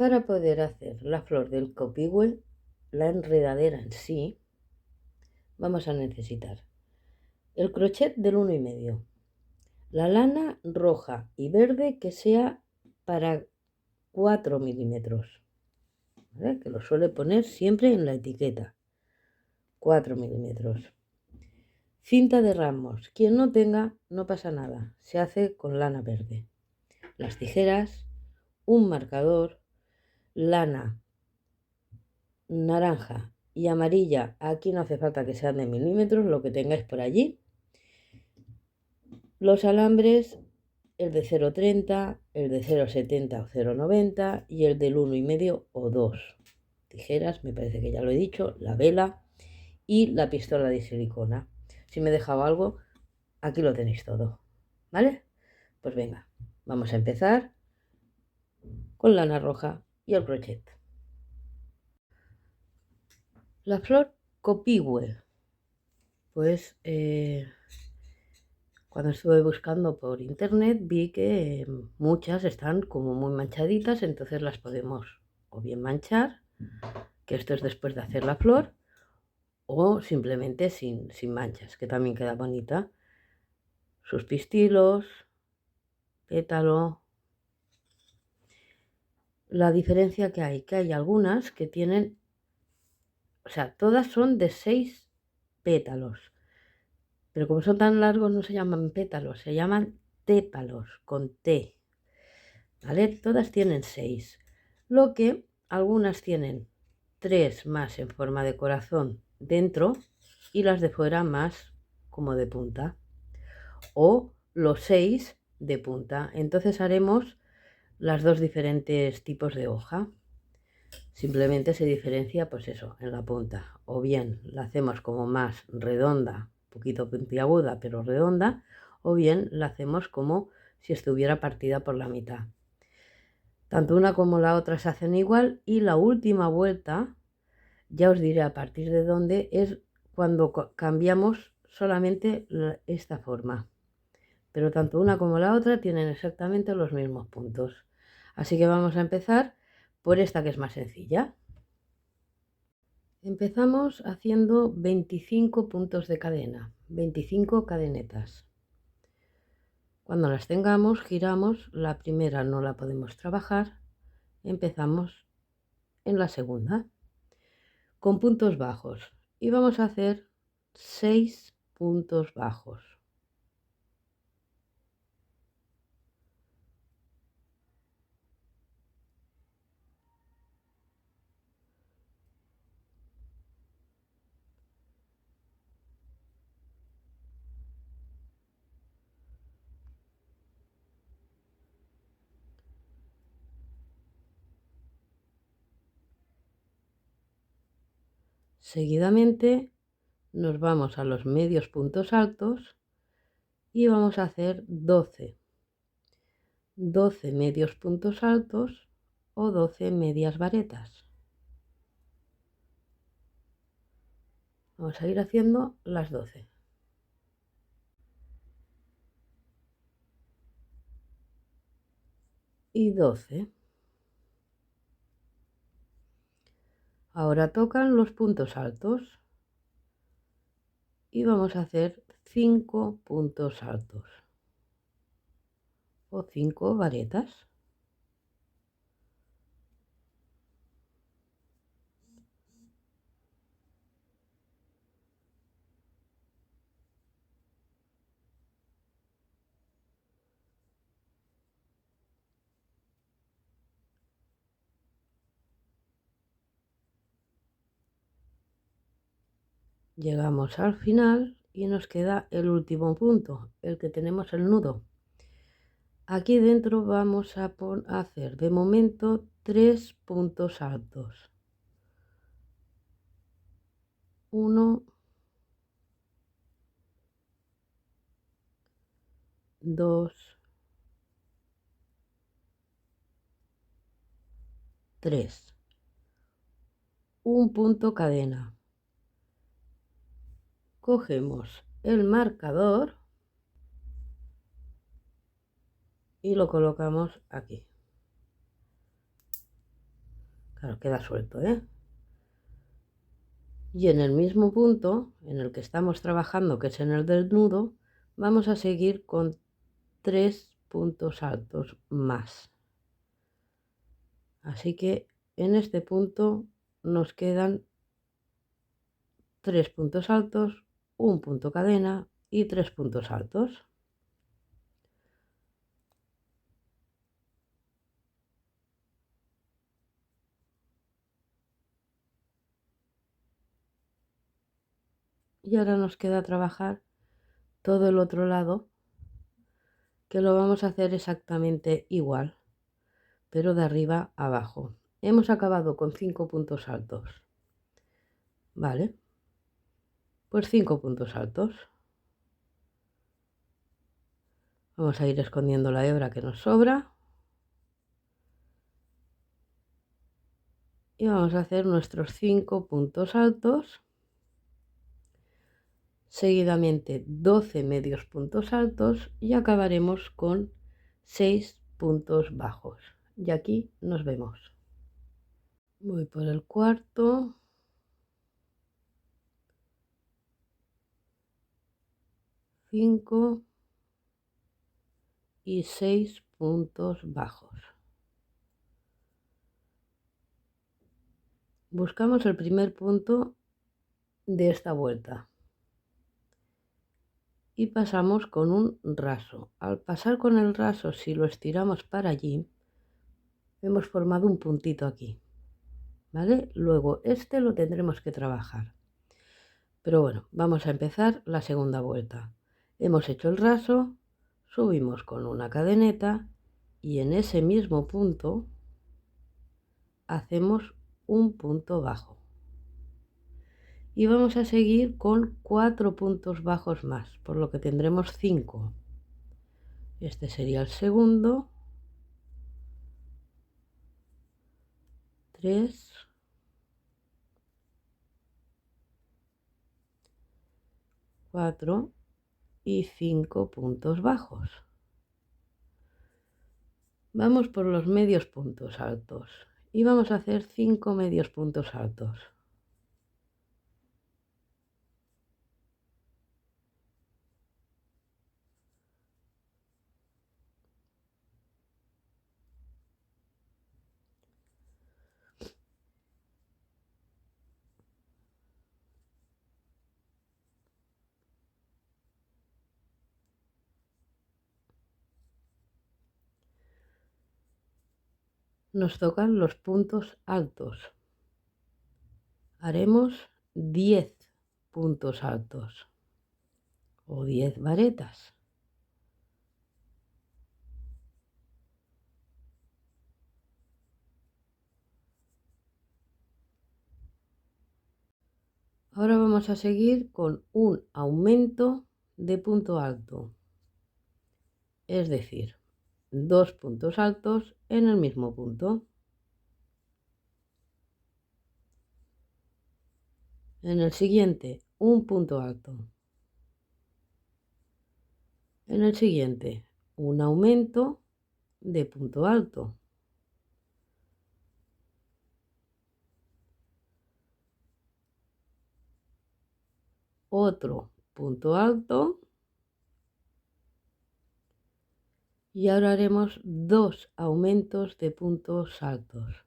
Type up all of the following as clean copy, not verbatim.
Para poder hacer la flor del copihue, la enredadera en sí, vamos a necesitar el crochet del 1,5, la lana roja y verde que sea para 4 milímetros, ¿vale? Que lo suele poner siempre en la etiqueta, 4 milímetros. Cinta de ramos, quien no tenga, no pasa nada, se hace con lana verde. Las tijeras, un marcador, lana naranja y amarilla, aquí no hace falta que sean de milímetros, lo que tengáis por allí. Los alambres, el de 0,30, el de 0,70 o 0,90 y el del 1,5 o 2. Tijeras, me parece que ya lo he dicho, la vela y la pistola de silicona. Si me he dejado algo, aquí lo tenéis todo, ¿vale? Pues venga, vamos a empezar con lana roja y el crochet. La flor copihue, pues cuando estuve buscando por internet vi que muchas están como muy manchaditas, entonces las podemos o bien manchar, que esto es después de hacer la flor, o simplemente sin manchas, que también queda bonita. Sus pistilos, pétalo. La diferencia que hay algunas que tienen, o sea, todas son de 6 pétalos, pero como son tan largos no se llaman pétalos, se llaman tépalos, con T, ¿vale? Todas tienen 6, lo que algunas tienen 3 más en forma de corazón dentro y las de fuera más como de punta, o los 6 de punta. Entonces haremos las dos diferentes tipos de hoja. Simplemente se diferencia, pues eso, en la punta. O bien la hacemos como más redonda, un poquito puntiaguda, pero redonda, o bien la hacemos como si estuviera partida por la mitad. Tanto una como la otra se hacen igual, y la última vuelta, ya os diré a partir de dónde, es cuando cambiamos solamente esta forma. Pero tanto una como la otra tienen exactamente los mismos puntos. Así que vamos a empezar por esta, que es más sencilla. Empezamos haciendo 25 puntos de cadena, 25 cadenetas. Cuando las tengamos, giramos. La primera no la podemos trabajar, empezamos en la segunda con puntos bajos y vamos a hacer 6 puntos bajos. Seguidamente nos vamos a los medios puntos altos y vamos a hacer 12 medios puntos altos o 12 medias varetas. Vamos a ir haciendo las 12. Y 12. Ahora tocan los puntos altos y vamos a hacer 5 puntos altos o 5 varetas. Llegamos al final y nos queda el último punto, el que tenemos el nudo. Aquí dentro vamos a hacer de momento 3 puntos altos. 1, 2, 3. Un punto cadena. Cogemos el marcador y lo colocamos aquí. Claro, queda suelto, ¿eh? Y en el mismo punto en el que estamos trabajando, que es en el del nudo, vamos a seguir con 3 puntos altos más. Así que en este punto nos quedan 3 puntos altos, un punto cadena y 3 puntos altos. Y ahora nos queda trabajar todo el otro lado, que lo vamos a hacer exactamente igual, pero de arriba a abajo. Hemos acabado con 5 puntos altos, ¿vale? Pues 5 puntos altos. Vamos a ir escondiendo la hebra que nos sobra. Y vamos a hacer nuestros 5 puntos altos. Seguidamente 12 medios puntos altos y acabaremos con 6 puntos bajos. Y aquí nos vemos. Voy por el cuarto. 5 y 6 puntos bajos. Buscamos el primer punto de esta vuelta y pasamos con un raso. Al pasar con el raso, si lo estiramos para allí, hemos formado un puntito aquí, ¿vale? Luego este lo tendremos que trabajar. Pero bueno, vamos a empezar la segunda vuelta. Hemos hecho el raso, subimos con una cadeneta y en ese mismo punto hacemos un punto bajo. Y vamos a seguir con 4 puntos bajos más, por lo que tendremos 5. Este sería el segundo. 3, 4 y 5 puntos bajos. Vamos por los medios puntos altos y vamos a hacer 5 medios puntos altos. Nos tocan los puntos altos. Haremos 10 puntos altos o 10 varetas. Ahora vamos a seguir con un aumento de punto alto, es decir, 2 puntos altos en el mismo punto. En el siguiente, un punto alto. En el siguiente, un aumento de punto alto. Otro punto alto. Y ahora haremos 2 aumentos de puntos altos.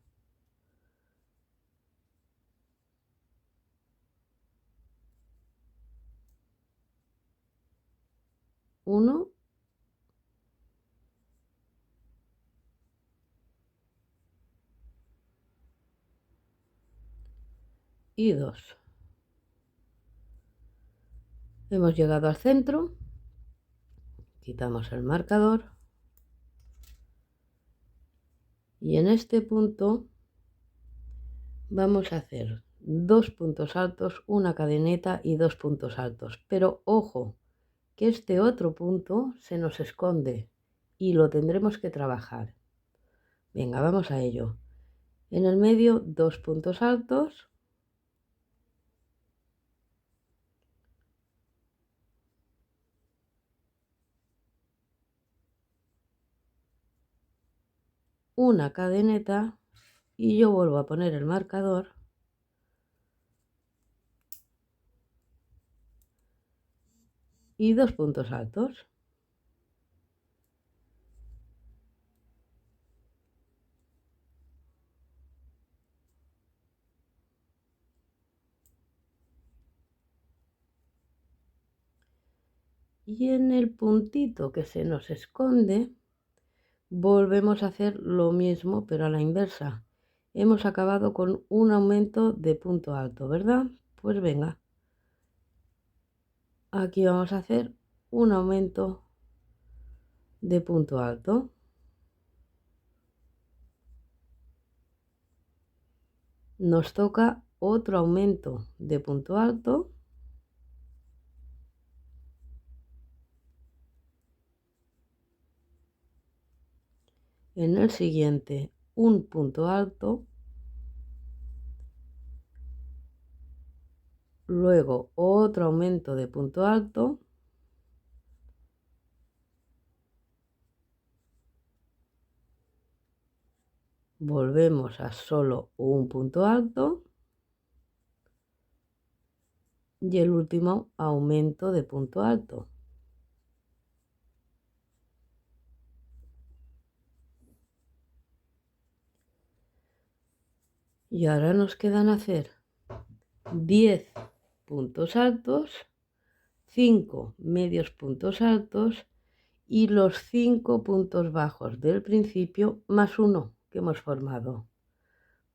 Uno y 2. Hemos llegado al centro, quitamos el marcador y en este punto vamos a hacer 2 puntos altos, una cadeneta y 2 puntos altos. Pero ojo, que este otro punto se nos esconde y lo tendremos que trabajar. Venga, vamos a ello. En el medio, 2 puntos altos. Una cadeneta y yo vuelvo a poner el marcador y 2 puntos altos. Y en el puntito que se nos esconde volvemos a hacer lo mismo pero a la inversa. Hemos acabado con un aumento de punto alto, ¿verdad? Pues venga, aquí vamos a hacer un aumento de punto alto. Nos toca otro aumento de punto alto. En el siguiente un punto alto. Luego otro aumento de punto alto. Volvemos a solo un punto alto. Y el último aumento de punto alto. Y ahora nos quedan hacer 10 puntos altos, 5 medios puntos altos y los 5 puntos bajos del principio más uno que hemos formado.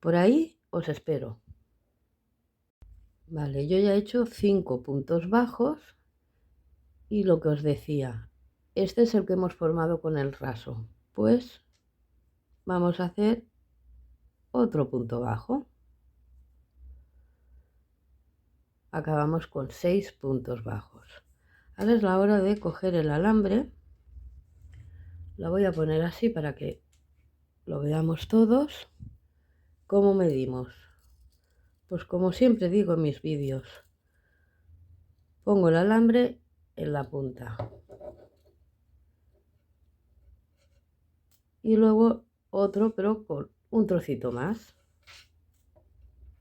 Por ahí os espero. Vale, yo ya he hecho 5 puntos bajos y lo que os decía, este es el que hemos formado con el raso. Pues vamos a hacer otro punto bajo. Acabamos con 6 puntos bajos. Ahora es la hora de coger el alambre. La voy a poner así para que lo veamos todos. ¿Cómo medimos? Pues como siempre digo en mis vídeos, pongo el alambre en la punta y luego otro pero con un trocito más.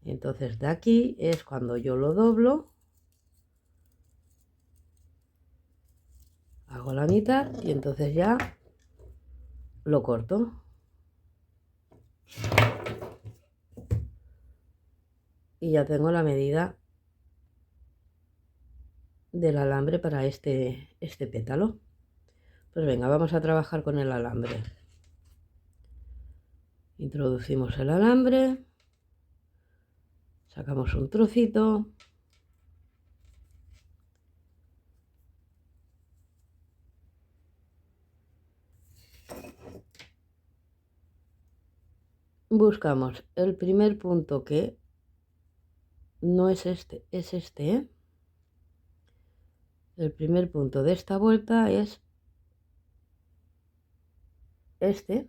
Entonces de aquí es cuando yo lo doblo, hago la mitad y entonces ya lo corto. Y ya tengo la medida del alambre para este pétalo. Pues venga, vamos a trabajar con el alambre. Introducimos el alambre, sacamos un trocito, buscamos el primer punto que no es este, es este, ¿eh? El primer punto de esta vuelta es este.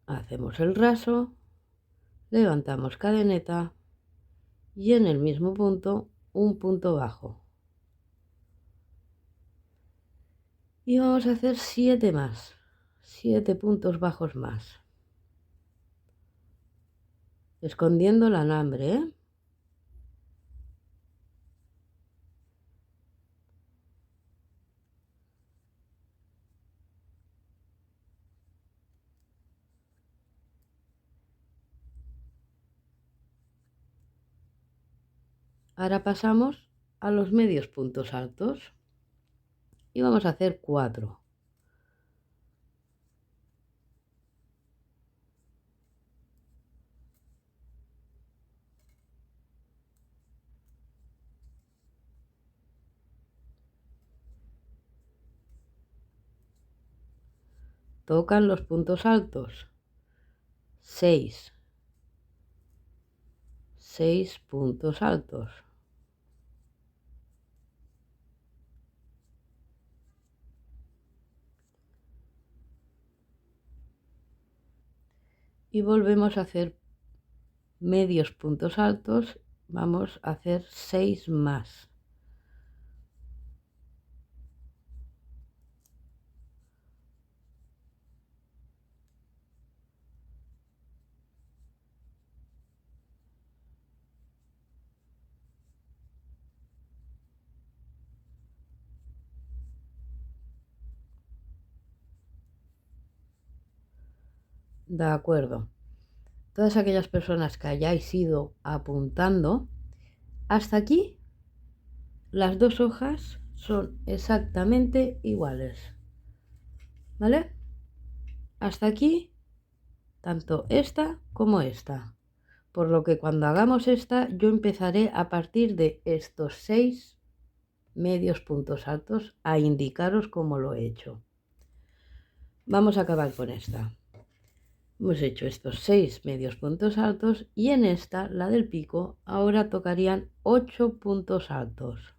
Hacemos el raso, levantamos cadeneta y en el mismo punto un punto bajo. Y vamos a hacer 7 más, 7 puntos bajos más. Escondiendo el alambre, ¿eh? Ahora pasamos a los medios puntos altos y vamos a hacer 4. Tocan los puntos altos. 6 puntos altos. Y volvemos a hacer medios puntos altos. Vamos a hacer 6 más. De acuerdo. Todas aquellas personas que hayáis ido apuntando, hasta aquí las dos hojas son exactamente iguales. ¿Vale? Hasta aquí, tanto esta como esta. Por lo que cuando hagamos esta, yo empezaré a partir de estos 6 medios puntos altos a indicaros cómo lo he hecho. Vamos a acabar con esta. Hemos hecho estos 6 medios puntos altos y en esta, la del pico, ahora tocarían 8 puntos altos.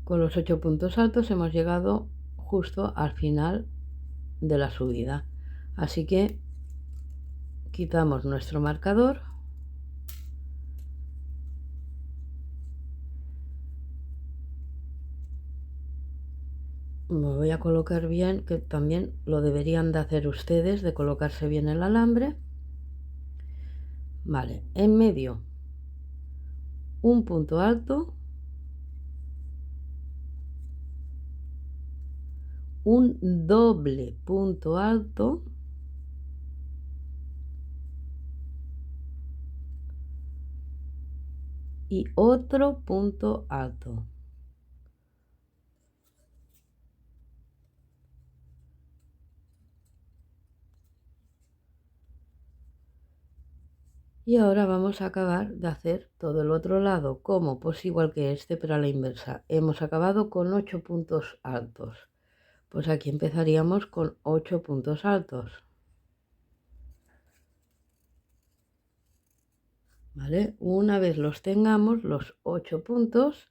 Con los 8 puntos altos hemos llegado justo al final de la subida. Así que quitamos nuestro marcador. Me voy a colocar bien, que también lo deberían de hacer ustedes, de colocarse bien el alambre. Vale, en medio un punto alto, un doble punto alto y otro punto alto. Y ahora vamos a acabar de hacer todo el otro lado, como pues igual que este, pero a la inversa. Hemos acabado con 8 puntos altos. Pues aquí empezaríamos con 8 puntos altos. ¿Vale? Una vez los tengamos, los 8 puntos,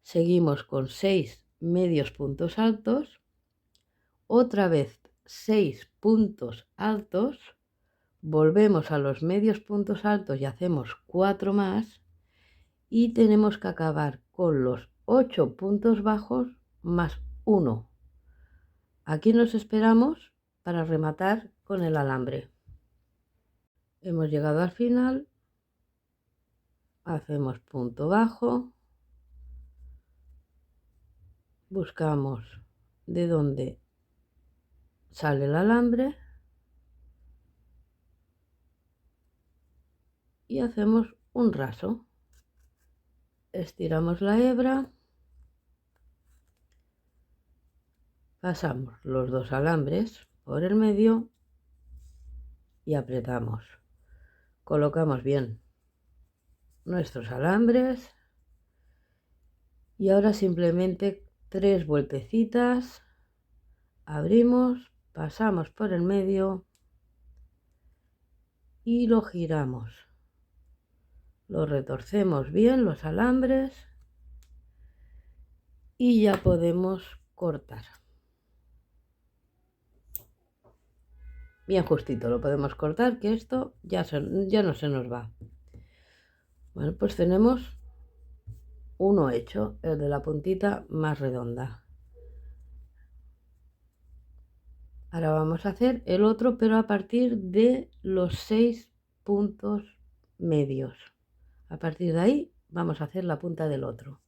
seguimos con 6 medios puntos altos, otra vez 6 puntos altos, volvemos a los medios puntos altos y hacemos 4 más y tenemos que acabar con los 8 puntos bajos más 1. Aquí nos esperamos para rematar con el alambre. Hemos llegado al final, hacemos punto bajo, buscamos de dónde sale el alambre y hacemos un raso. Estiramos la hebra, pasamos los dos alambres por el medio y apretamos. Colocamos bien nuestros alambres y ahora simplemente 3 vueltecitas, abrimos, pasamos por el medio y lo giramos. Lo retorcemos bien los alambres y ya podemos cortar. Bien justito lo podemos cortar, que esto ya no se nos va. Bueno, pues tenemos uno hecho, el de la puntita más redonda. Ahora vamos a hacer el otro, pero a partir de los 6 puntos medios. A partir de ahí vamos a hacer la punta del otro.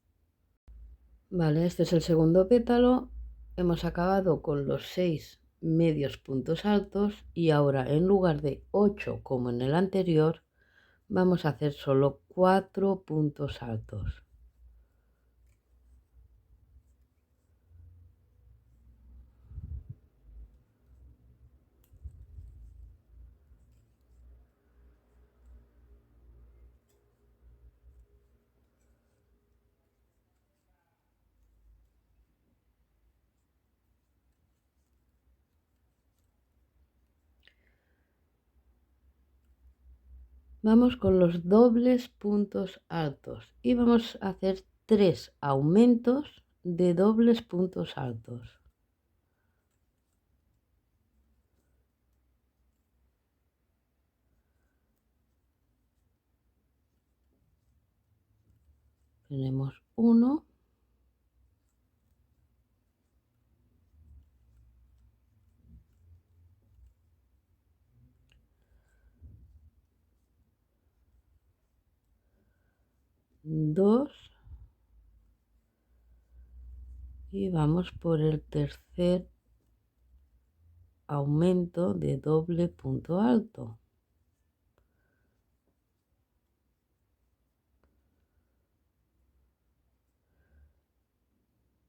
Vale, este es el segundo pétalo. Hemos acabado con los 6 medios puntos altos y ahora en lugar de 8 como en el anterior, vamos a hacer solo 4 puntos altos. Vamos con los dobles puntos altos y vamos a hacer 3 aumentos de dobles puntos altos. Tenemos uno, 2 y vamos por el tercer aumento de doble punto alto.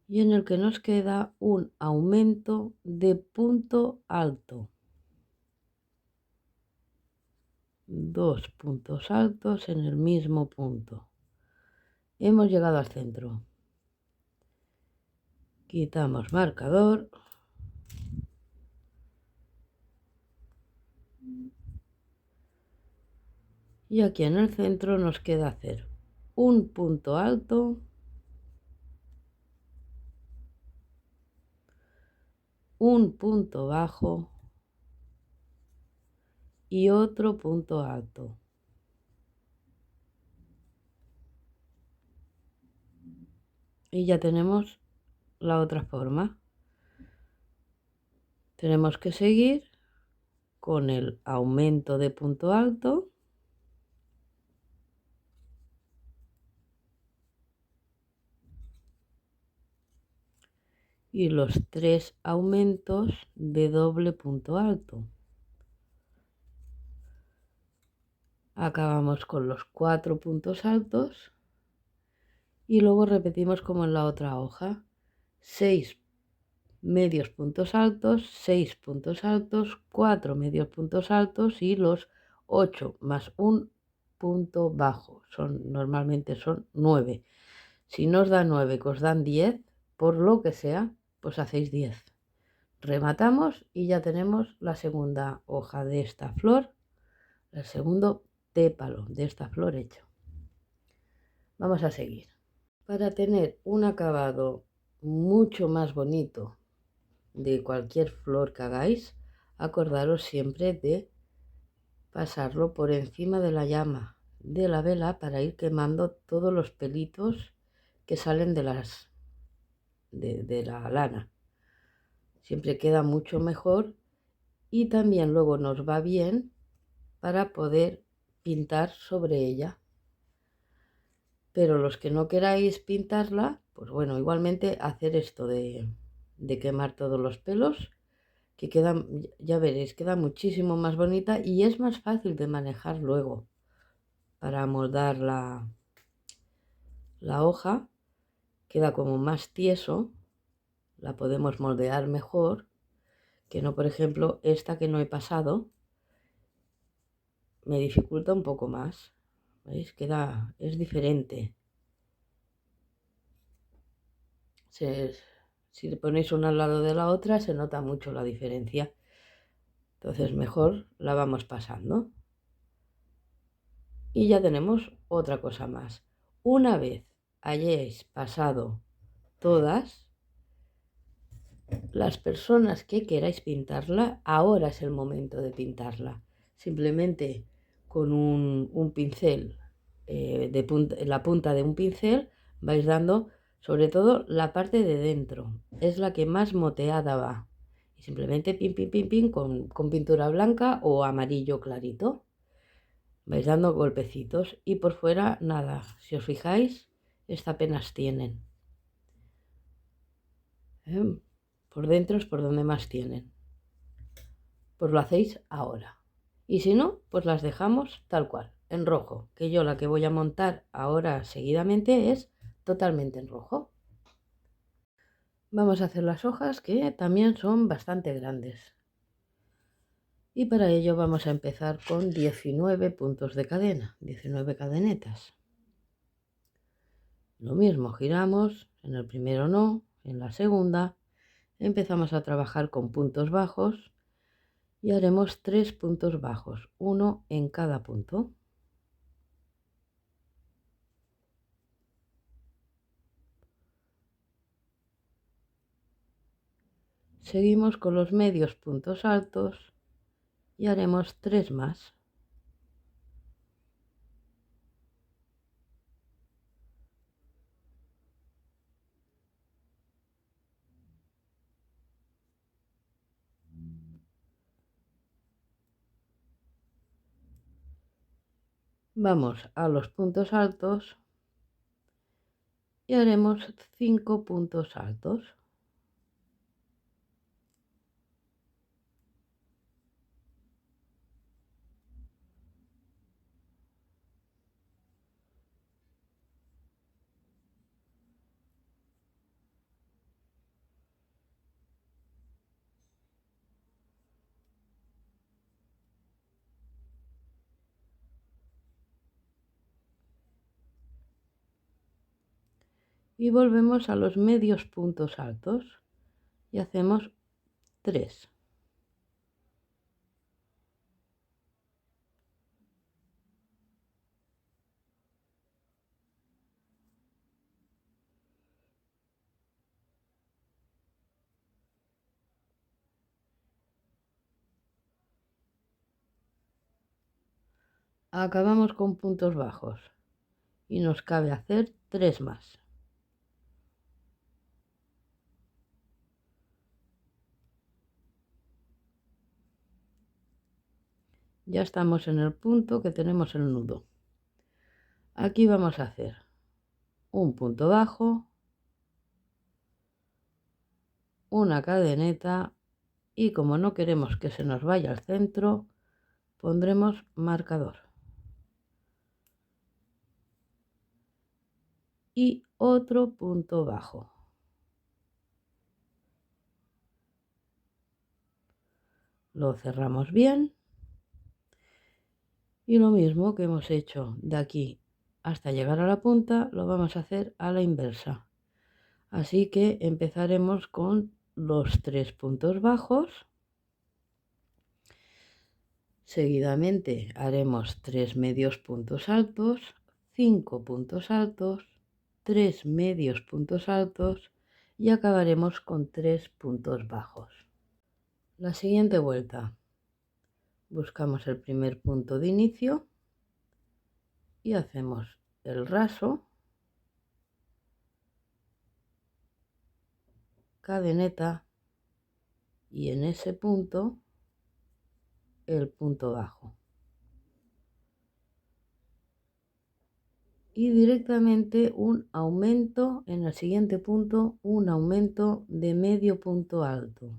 Y en el que nos queda un aumento de punto alto. 2 puntos altos en el mismo punto. Hemos llegado al centro. Quitamos marcador. Y aquí en el centro nos queda hacer un punto alto, un punto bajo y otro punto alto. Y ya tenemos la otra forma. Tenemos que seguir con el aumento de punto alto y los 3 aumentos de doble punto alto. Acabamos con los 4 puntos altos y luego repetimos como en la otra hoja. 6 medios puntos altos, 6 puntos altos, 4 medios puntos altos y los 8 más un punto bajo. Normalmente son 9. Si no os da 9, que os dan 10, por lo que sea, pues hacéis 10. Rematamos y ya tenemos la segunda hoja de esta flor, el segundo tépalo de esta flor hecho. Vamos a seguir. Para tener un acabado mucho más bonito de cualquier flor que hagáis, acordaros siempre de pasarlo por encima de la llama de la vela para ir quemando todos los pelitos que salen de la lana. Siempre queda mucho mejor y también luego nos va bien para poder pintar sobre ella. Pero los que no queráis pintarla, pues bueno, igualmente hacer esto de quemar todos los pelos, que queda, ya veréis, queda muchísimo más bonita y es más fácil de manejar luego para moldar la hoja. Queda como más tieso, la podemos moldear mejor que no, por ejemplo, esta que no he pasado, me dificulta un poco más. ¿Veis? Es diferente. Si ponéis una al lado de la otra se nota mucho la diferencia. Entonces mejor la vamos pasando. Y ya tenemos otra cosa más. Una vez hayáis pasado todas, las personas que queráis pintarla, ahora es el momento de pintarla. Simplemente con un pincel, la punta de un pincel, vais dando sobre todo la parte de dentro. Es la que más moteada va. Y simplemente pin, pin, pin, pin con pintura blanca o amarillo clarito. Vais dando golpecitos y por fuera nada. Si os fijáis, esta apenas tienen. Por dentro es por donde más tienen. Pues lo hacéis ahora. Y si no, pues las dejamos tal cual, en rojo. Que yo la que voy a montar ahora seguidamente es totalmente en rojo. Vamos a hacer las hojas que también son bastante grandes. Y para ello vamos a empezar con 19 puntos de cadena, 19 cadenetas. Lo mismo, giramos, en el primero no, en la segunda empezamos a trabajar con puntos bajos y haremos 3 puntos bajos, uno en cada punto. Seguimos con los medios puntos altos y haremos 3 más. Vamos a los puntos altos y haremos 5 puntos altos. Y volvemos a los medios puntos altos y hacemos 3. Acabamos con puntos bajos y nos cabe hacer 3 más. Ya estamos en el punto que tenemos el nudo. Aquí vamos a hacer un punto bajo, una cadeneta y como no queremos que se nos vaya al centro, pondremos marcador. Y otro punto bajo. Lo cerramos bien. Y lo mismo que hemos hecho de aquí hasta llegar a la punta, lo vamos a hacer a la inversa. Así que empezaremos con los 3 puntos bajos. Seguidamente haremos 3 medios puntos altos, 5 puntos altos, 3 medios puntos altos y acabaremos con 3 puntos bajos. La siguiente vuelta, buscamos el primer punto de inicio y hacemos el raso, cadeneta y en ese punto el punto bajo. Y directamente un aumento en el siguiente punto, un aumento de medio punto alto.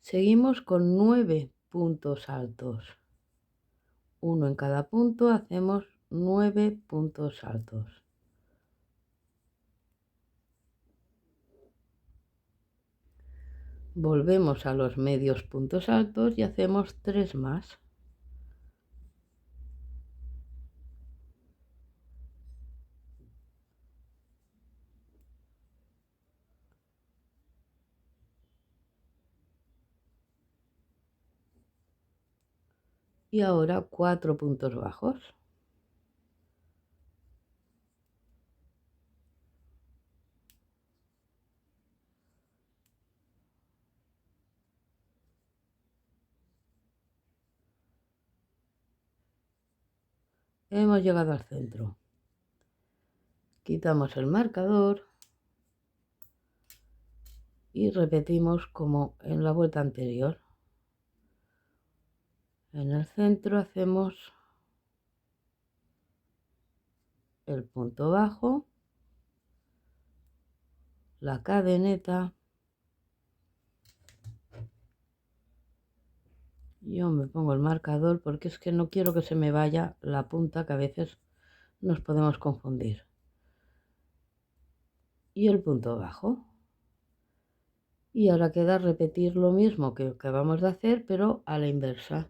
Seguimos con 9 puntos altos. Uno en cada punto, hacemos 9 puntos altos. Volvemos a los medios puntos altos y hacemos 3 más. Y ahora 4 puntos bajos. Hemos llegado al centro. Quitamos el marcador y repetimos como en la vuelta anterior. En el centro hacemos el punto bajo, la cadeneta. Yo me pongo el marcador porque es que no quiero que se me vaya la punta, que a veces nos podemos confundir. Y el punto bajo. Y ahora queda repetir lo mismo que acabamos de hacer, pero a la inversa.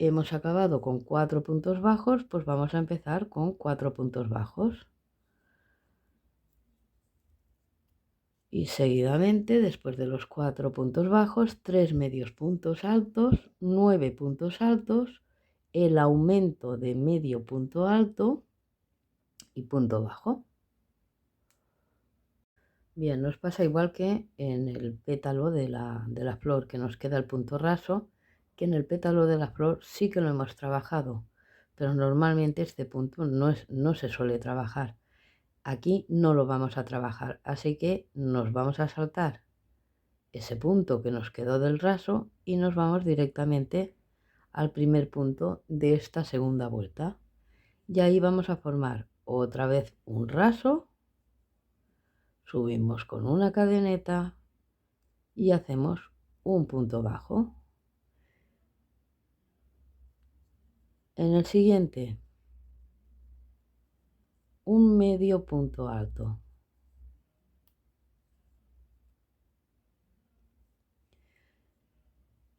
Hemos acabado con 4 puntos bajos, pues vamos a empezar con 4 puntos bajos. Y seguidamente, después de los 4 puntos bajos, 3 medios puntos altos, 9 puntos altos, el aumento de medio punto alto y punto bajo. Bien, nos pasa igual que en el pétalo de la flor, que nos queda el punto raso, que en el pétalo de la flor sí que lo hemos trabajado, pero normalmente este punto no se suele trabajar. Aquí no lo vamos a trabajar, así que nos vamos a saltar ese punto que nos quedó del raso y nos vamos directamente al primer punto de esta segunda vuelta. Y ahí vamos a formar otra vez un raso, subimos con una cadeneta y hacemos un punto bajo. En el siguiente, un medio punto alto.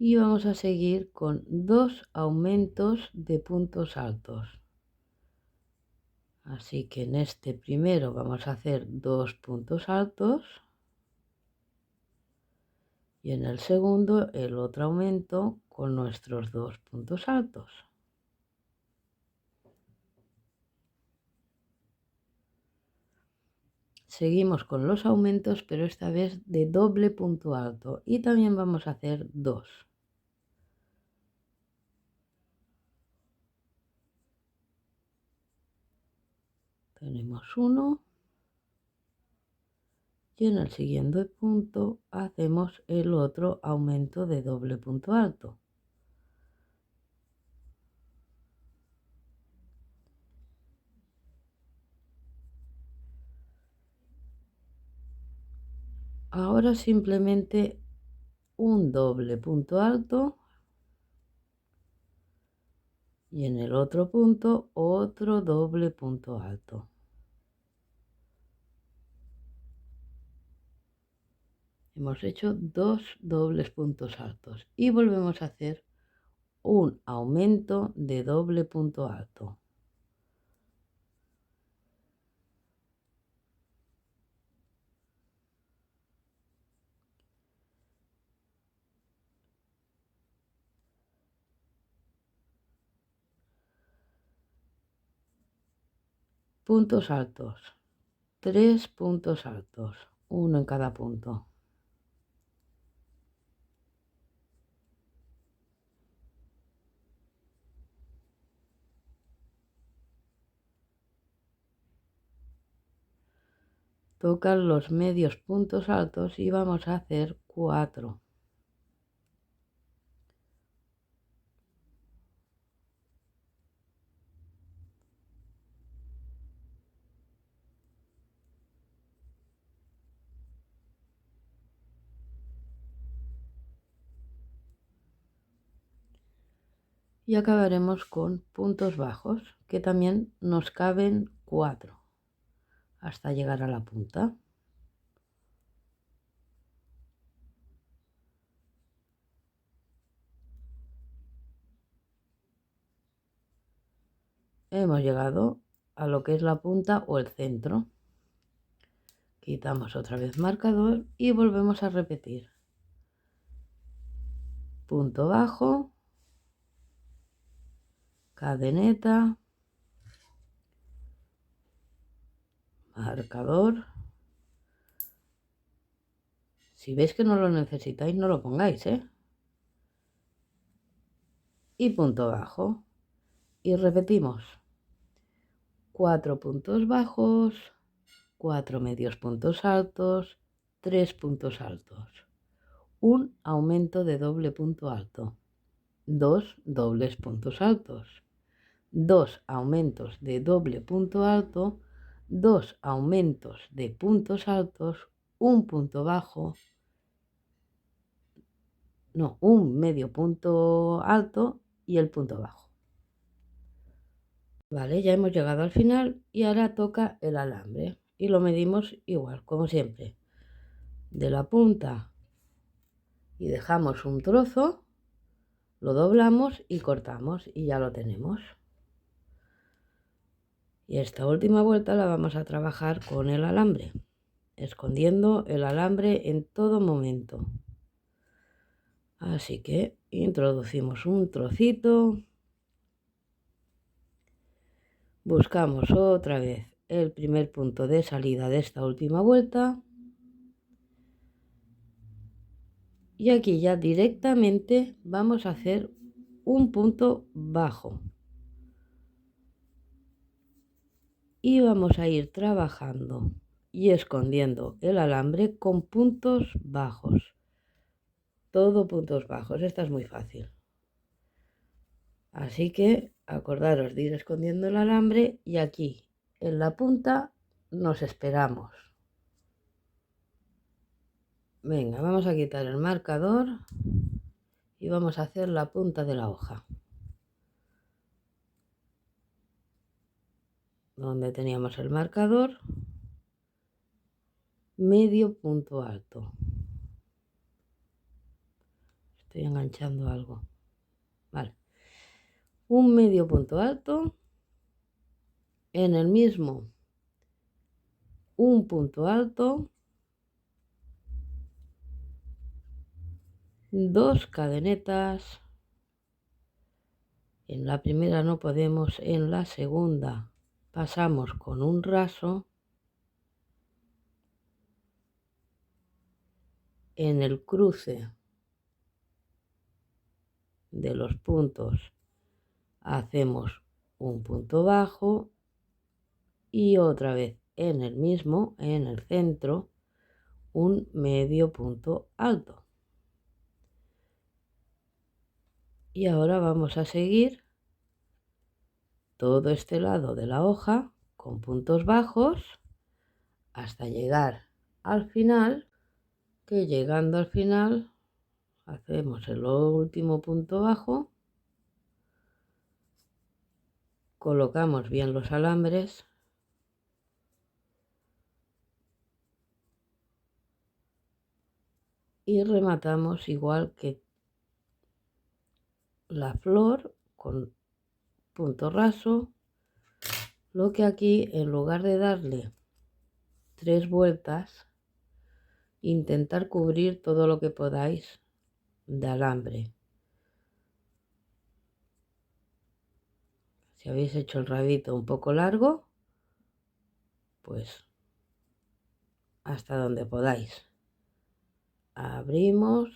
Y vamos a seguir con 2 aumentos de puntos altos. Así que en este primero vamos a hacer 2 puntos altos y en el segundo el otro aumento con nuestros 2 puntos altos. Seguimos con los aumentos, pero esta vez de doble punto alto, y también vamos a hacer 2. Tenemos uno y en el siguiente punto hacemos el otro aumento de doble punto alto. Ahora simplemente un doble punto alto y en el otro punto otro doble punto alto. Hemos hecho 2 dobles puntos altos y volvemos a hacer un aumento de doble punto alto. Puntos altos, 3 puntos altos, uno en cada punto. Tocan los medios puntos altos y vamos a hacer 4. Y acabaremos con puntos bajos, que también nos caben 4 hasta llegar a la punta. Hemos llegado a lo que es la punta o el centro. Quitamos otra vez marcador y volvemos a repetir. Punto bajo, cadeneta, marcador. Si veis que no lo necesitáis, no lo pongáis, ¿eh? Y punto bajo. Y repetimos. 4 puntos bajos, 4 medios puntos altos, 3 puntos altos. Un aumento de doble punto alto. 2 dobles puntos altos. 2 aumentos de doble punto alto. 2 aumentos de puntos altos. Un punto bajo. No, un medio punto alto y el punto bajo. Vale, ya hemos llegado al final y ahora toca el alambre y lo medimos igual, como siempre. De la punta y dejamos un trozo, lo doblamos y cortamos y ya lo tenemos. Y esta última vuelta la vamos a trabajar con el alambre, escondiendo el alambre en todo momento. Así que introducimos un trocito. Buscamos otra vez el primer punto de salida de esta última vuelta y aquí ya directamente vamos a hacer un punto bajo y vamos a ir trabajando y escondiendo el alambre con puntos bajos, todo puntos bajos. Esta es muy fácil. Así que acordaros de ir escondiendo el alambre y aquí en la punta nos esperamos. Venga, vamos a quitar el marcador y vamos a hacer la punta de la hoja. Donde teníamos el marcador, medio punto alto. Estoy enganchando algo. Vale. Un medio punto alto. En el mismo, un punto alto. Dos cadenetas. En la primera no podemos, en la segunda pasamos con un raso. En el cruce de los puntos hacemos un punto bajo y otra vez en el mismo, en el centro, un medio punto alto. Y ahora vamos a seguir todo este lado de la hoja con puntos bajos hasta llegar al final, que llegando al final hacemos el último punto bajo, colocamos bien los alambres y rematamos igual que la flor con punto raso, lo que aquí en lugar de darle 3 vueltas, intentar cubrir todo lo que podáis de alambre. Si habéis hecho el rabito un poco largo, pues hasta donde podáis. Abrimos,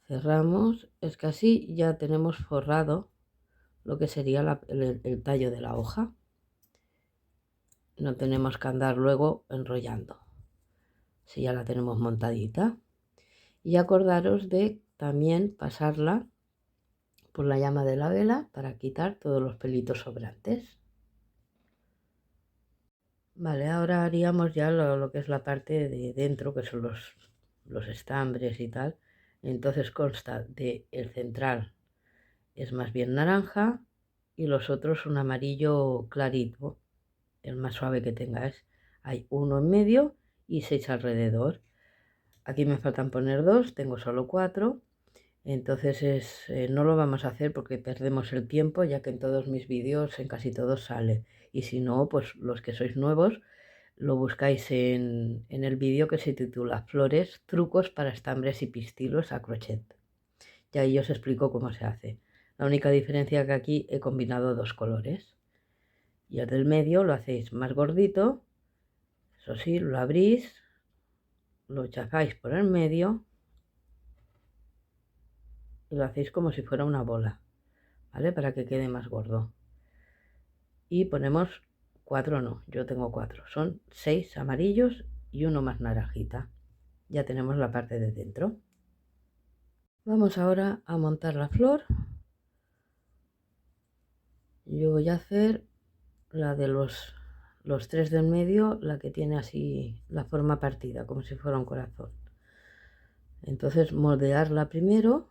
cerramos, es que así ya tenemos forrado lo que sería el tallo de la hoja. No tenemos que andar luego enrollando, si ya la tenemos montadita. Y acordaros de también pasarla por la llama de la vela para quitar todos los pelitos sobrantes. Vale, ahora haríamos ya lo que es la parte de dentro, que son los estambres y tal. Entonces consta de el central, es más bien naranja, y los otros un amarillo clarito, el más suave que tengáis. Hay uno en medio y 6 alrededor. Aquí me faltan poner 2, tengo solo 4. Entonces no lo vamos a hacer porque perdemos el tiempo, ya que en todos mis vídeos, en casi todos sale. Y si no, pues los que sois nuevos, lo buscáis en el vídeo que se titula Flores, trucos para estambres y pistilos a crochet. Y ahí os explico cómo se hace. La única diferencia que aquí he combinado 2 colores. Y el del medio lo hacéis más gordito. Eso sí, lo abrís, lo chafáis por el medio y lo hacéis como si fuera una bola, ¿vale? Para que quede más gordo. Y ponemos 4, no, yo tengo 4, son 6 amarillos y uno más naranjita. Ya tenemos la parte de dentro. Vamos ahora a montar la flor. Yo voy a hacer la de los 3 del medio, la que tiene así la forma partida, como si fuera un corazón. Entonces moldearla primero,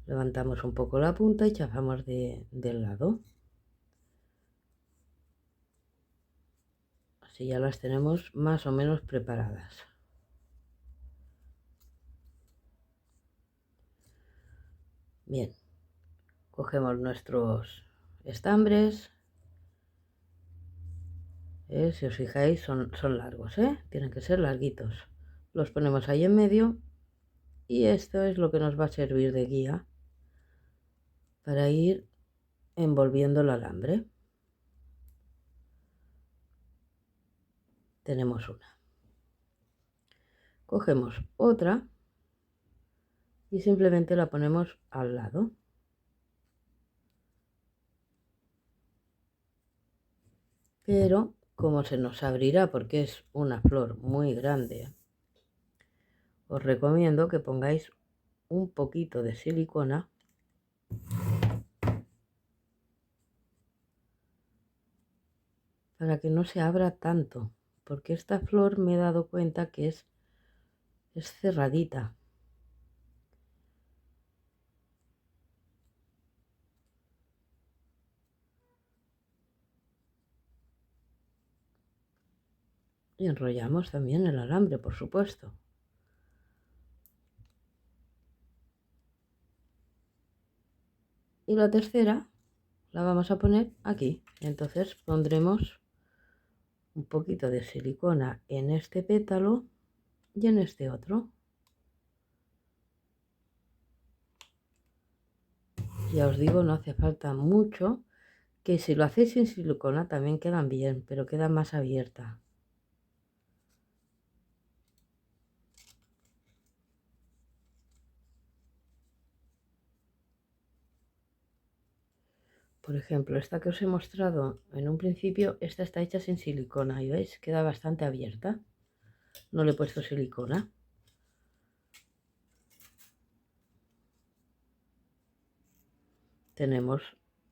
levantamos un poco la punta y chafamos del lado. Así ya las tenemos más o menos preparadas. Bien, cogemos nuestros estambres. Si os fijáis son largos, tienen que ser larguitos. Los ponemos ahí en medio y esto es lo que nos va a servir de guía para ir envolviendo el alambre. Tenemos una. Cogemos otra y simplemente la ponemos al lado. Pero como se nos abrirá porque es una flor muy grande, os recomiendo que pongáis un poquito de silicona para que no se abra tanto, porque esta flor me he dado cuenta que es cerradita. Y enrollamos también el alambre, por supuesto. Y la tercera la vamos a poner aquí. Entonces pondremos un poquito de silicona en este pétalo y en este otro. Ya os digo, no hace falta mucho, que si lo hacéis sin silicona también quedan bien, pero queda más abierta. Por ejemplo, esta que os he mostrado en un principio, esta está hecha sin silicona y veis, queda bastante abierta. No le he puesto silicona. Tenemos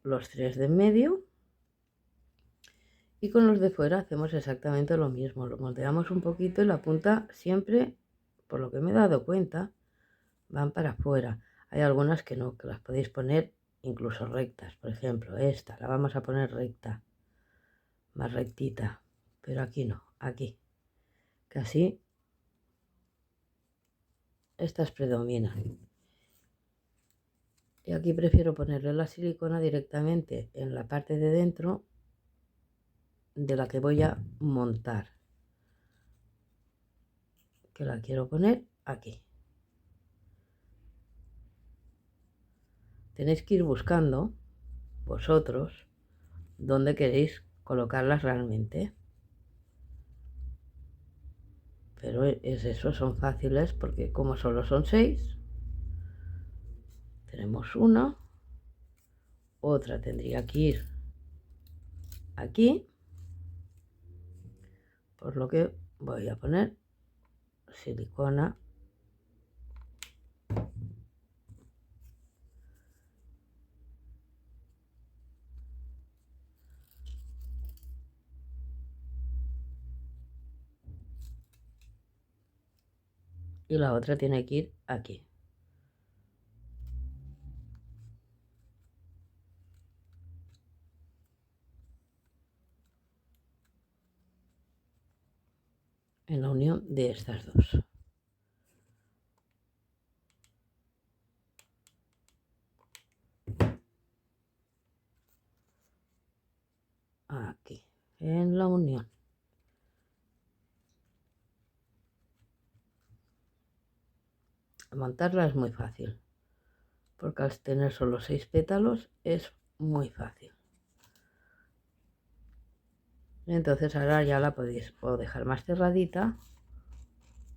los tres de en medio y con los de fuera hacemos exactamente lo mismo. Lo moldeamos un poquito y la punta siempre, por lo que me he dado cuenta, van para afuera. Hay algunas que no, que las podéis poner incluso rectas. Por ejemplo, esta la vamos a poner recta, más rectita, pero aquí no, aquí. Casi estas predominan. Y aquí prefiero ponerle la silicona directamente en la parte de dentro de la que voy a montar, que la quiero poner aquí. Tenéis que ir buscando vosotros dónde queréis colocarlas realmente, pero es eso, son fáciles porque como solo son 6, tenemos una, otra tendría que ir aquí, por lo que voy a poner silicona y la otra tiene que ir aquí. En la unión de estas dos. Aquí, en la unión. Montarla es muy fácil, porque al tener solo 6 pétalos es muy fácil. Entonces ahora ya la podéis o dejar más cerradita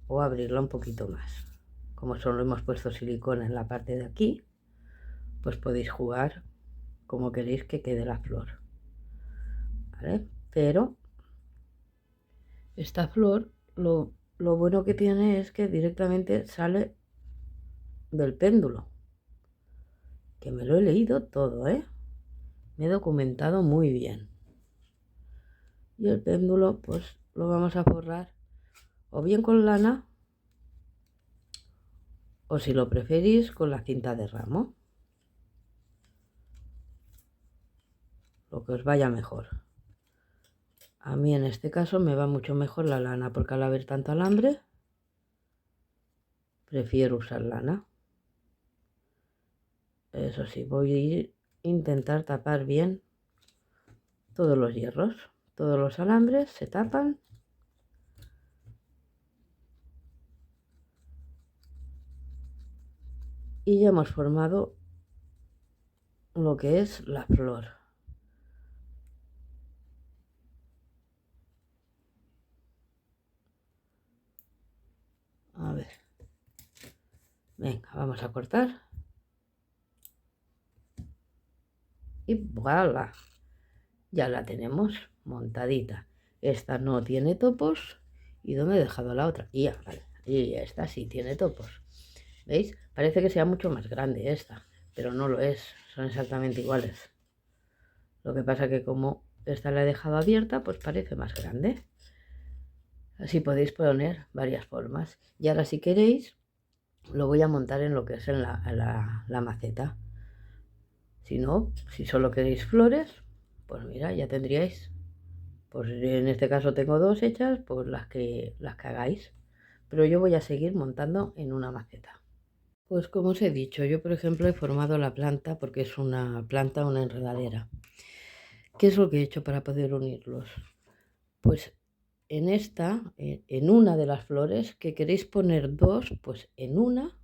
o abrirla un poquito más. Como solo hemos puesto silicona en la parte de aquí, pues podéis jugar como queréis que quede la flor, ¿vale? Pero esta flor lo bueno que tiene es que directamente sale del péndulo, que me lo he leído todo, ¿eh? Me he documentado muy bien. Y el péndulo pues lo vamos a forrar o bien con lana o, si lo preferís, con la cinta de ramo, lo que os vaya mejor. A mí en este caso me va mucho mejor la lana, porque al haber tanto alambre prefiero usar lana. Eso sí, voy a intentar tapar bien todos los hierros, todos los alambres se tapan. Y ya hemos formado lo que es la flor. A ver, venga, vamos a cortar. Y voilà, ya la tenemos montadita. Esta no tiene topos. ¿Y dónde he dejado la otra? Y ya, vale. Y esta sí tiene topos. ¿Veis? Parece que sea mucho más grande esta, pero no lo es, son exactamente iguales. Lo que pasa que como esta la he dejado abierta, pues parece más grande. Así podéis poner varias formas. Y ahora si queréis, lo voy a montar en lo que es en la maceta. Si no, si solo queréis flores, pues mira, ya tendríais. Pues en este caso tengo dos hechas, pues las que hagáis. Pero yo voy a seguir montando en una maceta. Pues como os he dicho, yo por ejemplo he formado la planta porque es una planta, una enredadera. ¿Qué es lo que he hecho para poder unirlos? Pues en esta, en una de las flores que queréis poner dos, pues en una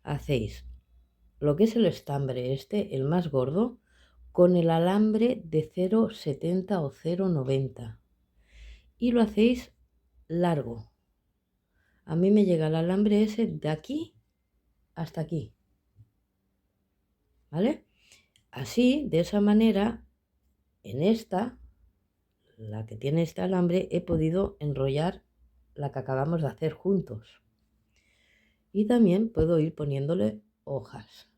hacéis lo que es el estambre este, el más gordo, con el alambre de 0,70 o 0,90 y lo hacéis largo. A mí me llega el alambre ese de aquí hasta aquí, ¿vale? Así, de esa manera, en esta, la que tiene este alambre, he podido enrollar la que acabamos de hacer juntos. Y también puedo ir poniéndole hojas.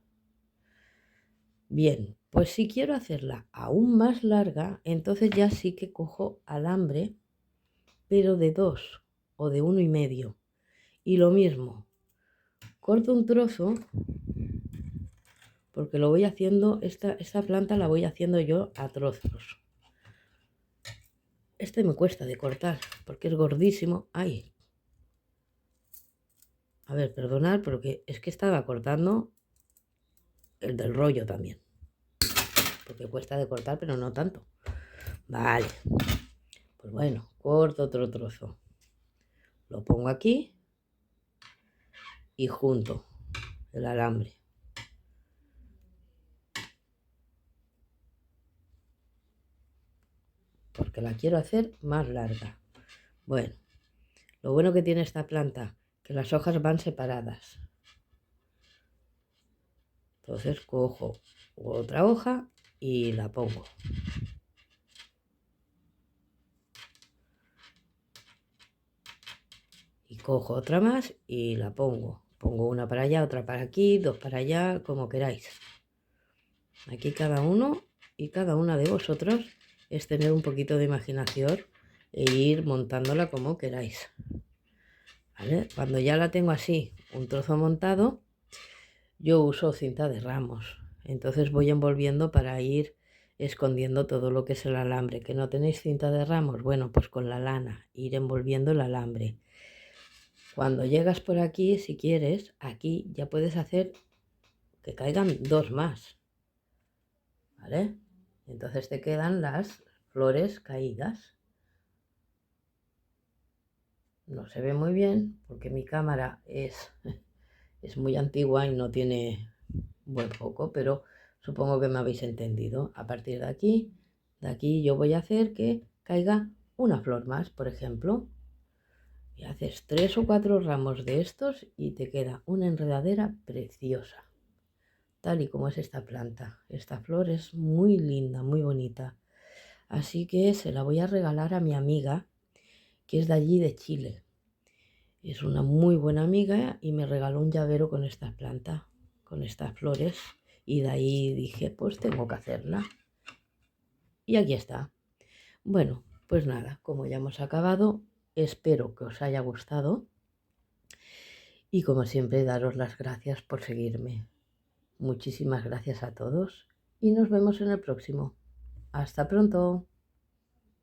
Bien, pues si quiero hacerla aún más larga, entonces ya sí que cojo alambre, pero de 2 o de 1,5. Y lo mismo, corto un trozo, porque lo voy haciendo, esta planta la voy haciendo yo a trozos. Este me cuesta de cortar, porque es gordísimo. ¡Ay! A ver, perdonad, porque es que estaba cortando el del rollo también. Porque cuesta de cortar, pero no tanto. Vale. Pues bueno, corto otro trozo. Lo pongo aquí y junto el alambre. Porque la quiero hacer más larga. Bueno, lo bueno que tiene esta planta, que las hojas van separadas. Entonces cojo otra hoja y la pongo. Y cojo otra más y la pongo. Pongo una para allá, otra para aquí, dos para allá, como queráis. Aquí cada uno y cada una de vosotros es tener un poquito de imaginación e ir montándola como queráis. ¿Vale? Cuando ya la tengo así, un trozo montado, yo uso cinta de ramos. Entonces voy envolviendo para ir escondiendo todo lo que es el alambre. ¿Que no tenéis cinta de ramos? Bueno, pues con la lana, ir envolviendo el alambre. Cuando llegas por aquí, si quieres, aquí ya puedes hacer que caigan dos más, ¿vale? Entonces te quedan las flores caídas. No se ve muy bien porque mi cámara es muy antigua y no tiene buen foco, pero supongo que me habéis entendido. A partir de aquí yo voy a hacer que caiga una flor más, por ejemplo. Y haces 3 o 4 ramos de estos y te queda una enredadera preciosa, tal y como es esta planta. Esta flor es muy linda, muy bonita. Así que se la voy a regalar a mi amiga, que es de allí de Chile. Es una muy buena amiga y me regaló un llavero con esta planta, con estas flores. Y de ahí dije, pues tengo que hacerla. Y aquí está. Bueno, pues nada, como ya hemos acabado, espero que os haya gustado. Y como siempre, daros las gracias por seguirme. Muchísimas gracias a todos y nos vemos en el próximo. Hasta pronto.